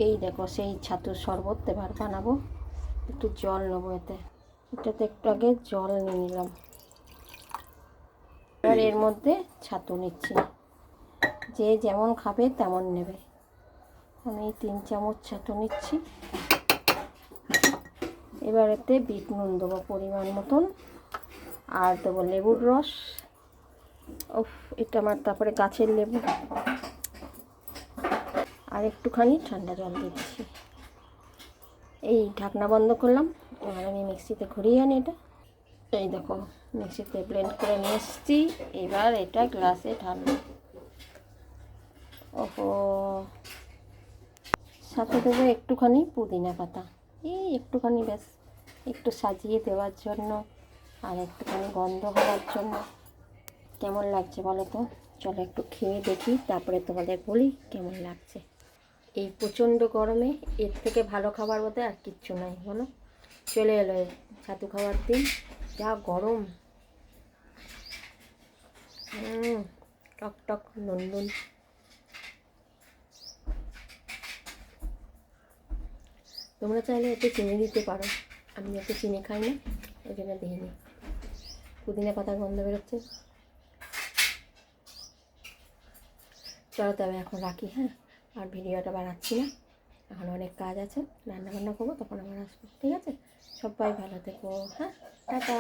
এই দেখো সেই ছাতুর শরবত এবার বানাবো। একটু জল নেবো এটাতে একটু আগে জল নিয়ে নিলাম। এবার এর মধ্যে ছাতু নিচ্ছি, যে যেমন খাবে তেমন নেবে। আমি 3 চামচ ছাতু নিচ্ছি। এবার এতে বিট নুন দেবো পরিমাণ মতন, আর দেবো লেবুর রস। এটা আমার তারপরে গাছের লেবু। আর একটুখানি ঠান্ডা জল দিচ্ছি। এই ঢাকনা বন্ধ করলাম। এবার আমি মিক্সিতে ঘুরিয়ে আনি এটা। এই দেখো মিক্সিতে ব্লেন্ড করে নিয়ে এসেছি। এবার এটা গ্লাসে ঢালবো। সাথে দেবো একটুখানি পুদিনা পাতা, এই একটুখানি, ব্যাস একটু সাজিয়ে দেওয়ার জন্য আর একটুখানি গন্ধ হওয়ার জন্য। কেমন লাগছে বলো তো? চলো একটু খেয়ে দেখি, তারপরে তোমাদের বলি কেমন লাগছে। এই প্রচণ্ড গরমে এর থেকে ভালো খাবার বলতে আর কিচ্ছু নাই বলো। চলে এলো ছাতু খাওয়ার দিন। যা গরম, টক টক নুন নুন। তোমরা চাইলে একটু চিনি দিতে পারো, আমি একটু চিনি খাই না, ওই জন্য দিইনি। পুদিনা পাতার গন্ধ বেরোচ্ছে। চলো তবে এখন রাখি, হ্যাঁ, আর ভিডিওটা বানাচ্ছি না। এখন অনেক কাজ আছে, রান্নাবান্না করবো, তখন আবার আসবো, ঠিক আছে? সবাই ভালো থেকো, হ্যাঁ, টাটা।